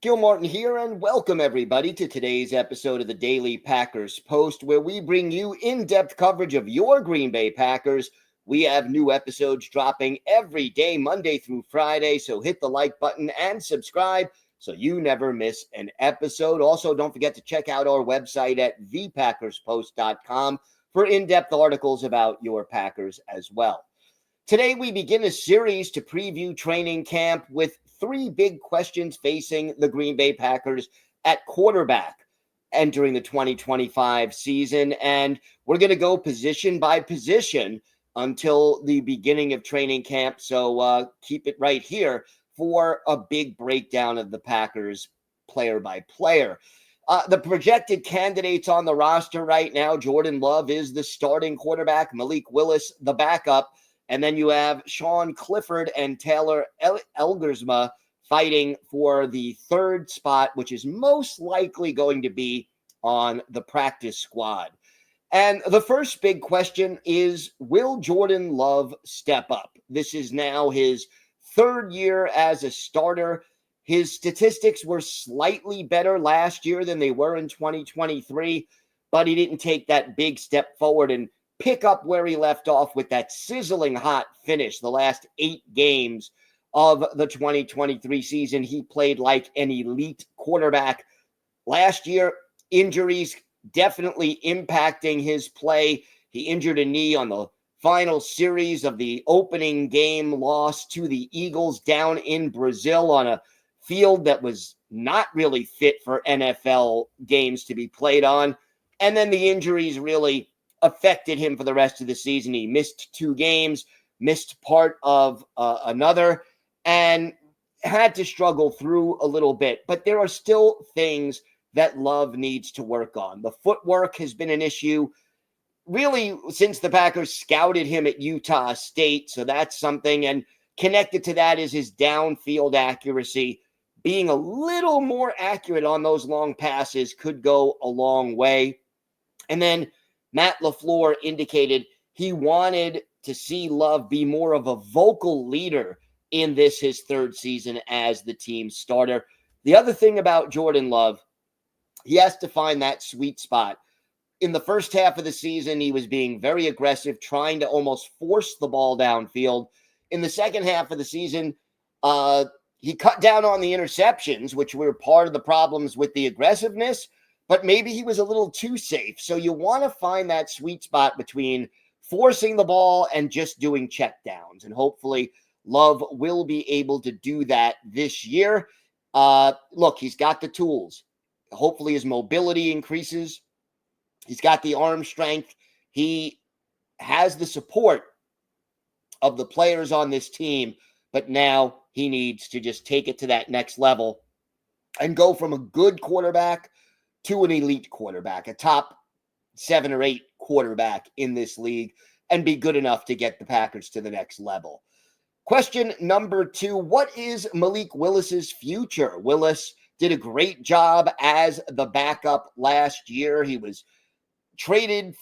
Gil Martin here, and welcome everybody to today's episode of the Daily Packers Post, where we bring you in-depth coverage of your Green Bay Packers. We have new episodes dropping every day, Monday through Friday, so hit the like button and subscribe so you never miss an episode. Also, don't forget to check out our website at thepackerspost.com for in-depth articles about your Packers as well. Today, we begin a series to preview training camp with three big questions facing the Green Bay Packers at quarterback entering the 2025 season. And we're going to go position by position until the beginning of training camp. So keep it right here for a big breakdown of the Packers player by player. The projected candidates on the roster right now: Jordan Love is the starting quarterback, Malik Willis the backup, and then you have Clifford and Taylor Elgersma fighting for the third spot, which is most likely going to be on the practice squad. And the first big question is, will Jordan Love step up? This is now his third year as a starter. His statistics were slightly better last year than they were in 2023, but he didn't take that big step forward and pick up where he left off with that sizzling hot finish. The last 8 games of the 2023 season, he played like an elite quarterback. Last year, injuries definitely impacting his play. He injured a knee on the final series of the opening game loss to the Eagles down in Brazil on a field that was not really fit for NFL games to be played on. And then the injuries really affected him for the rest of the season. He missed 2 games, missed part of another, and had to struggle through a little bit. But there are still things that Love needs to work on. The footwork has been an issue really since the Packers scouted him at Utah State. So that's something. And connected to that is his downfield accuracy. Being a little more accurate on those long passes could go a long way. And then Matt LaFleur indicated he wanted to see Love be more of a vocal leader in this, his third season as the team starter. The other thing about Jordan Love, he has to find that sweet spot. In the first half of the season, he was being very aggressive, trying to almost force the ball downfield. In the second half of the season, he cut down on the interceptions, which were part of the problems with the aggressiveness, but maybe he was a little too safe. So you want to find that sweet spot between forcing the ball and just doing checkdowns. And hopefully Love will be able to do that this year. Look, he's got the tools. Hopefully his mobility increases. He's got the arm strength. He has the support of the players on this team, but now he needs to just take it to that next level and go from a good quarterback to an elite quarterback, a top 7 or 8 quarterback in this league, and be good enough to get the Packers to the next level. Question number 2, what is Malik Willis's future? Willis did a great job as the backup last year. He was traded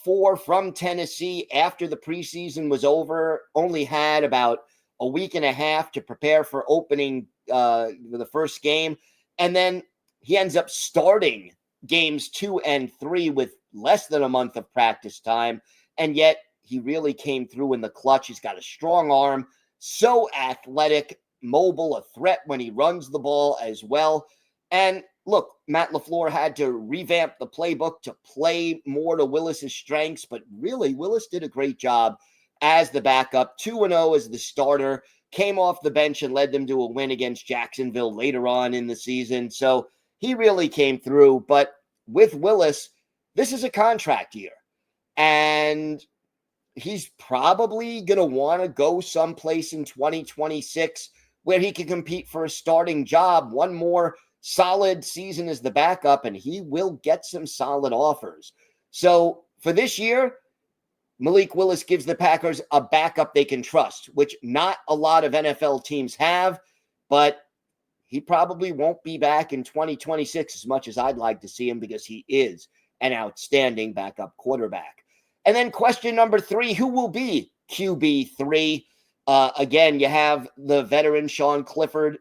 from Tennessee after the preseason was over, only had about a week and a half to prepare for opening the first game. And then he ends up starting games 2 and 3 with less than a month of practice time. And yet he really came through in the clutch. He's got a strong arm, so athletic, mobile, a threat when he runs the ball as well. And look, Matt LaFleur had to revamp the playbook to play more to Willis's strengths, but really Willis did a great job as the backup. 2-0 as the starter, came off the bench and led them to a win against Jacksonville later on in the season. So he really came through. But with Willis, this is a contract year, and he's probably going to want to go someplace in 2026 where he can compete for a starting job. One more solid season as the backup, and he will get some solid offers. So for this year, Malik Willis gives the Packers a backup they can trust, which not a lot of NFL teams have, but he probably won't be back in 2026 as much as I'd like to see him, because he is an outstanding backup quarterback. And then question number 3, who will be QB3? Again, you have the veteran Clifford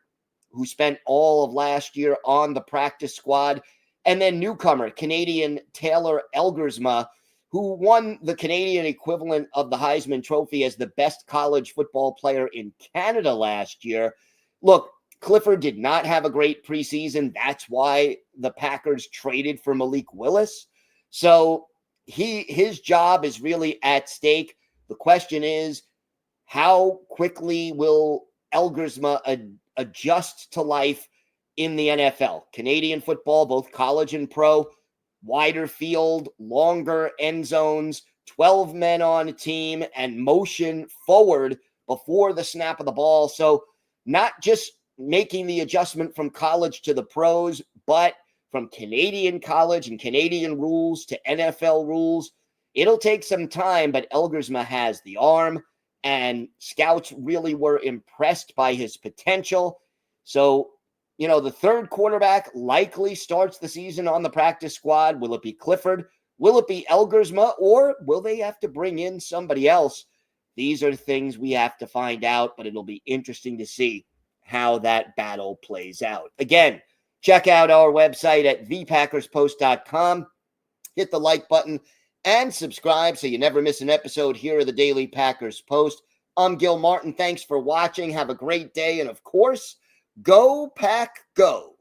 who spent all of last year on the practice squad. And then newcomer, Canadian Taylor Elgersma, who won the Canadian equivalent of the Heisman Trophy as the best college football player in Canada last year. Look, Clifford did not have a great preseason. That's why the Packers traded for Malik Willis. So his job is really at stake. The question is, how quickly will Elgersma adjust to life in the NFL? Canadian football, both college and pro, wider field, longer end zones, 12 men on a team, and motion forward before the snap of the ball. So not just making the adjustment from college to the pros, but from Canadian college and Canadian rules to NFL rules. It'll take some time, but Elgersma has the arm, and scouts really were impressed by his potential. So, the third quarterback likely starts the season on the practice squad. Will it be Clifford? Will it be Elgersma? Or will they have to bring in somebody else? These are things we have to find out, but it'll be interesting to see how that battle plays out. Again, check out our website at thepackerspost.com. Hit the like button and subscribe so you never miss an episode here of the Daily Packers Post. I'm Gil Martin. Thanks for watching. Have a great day. And of course, go Pack Go.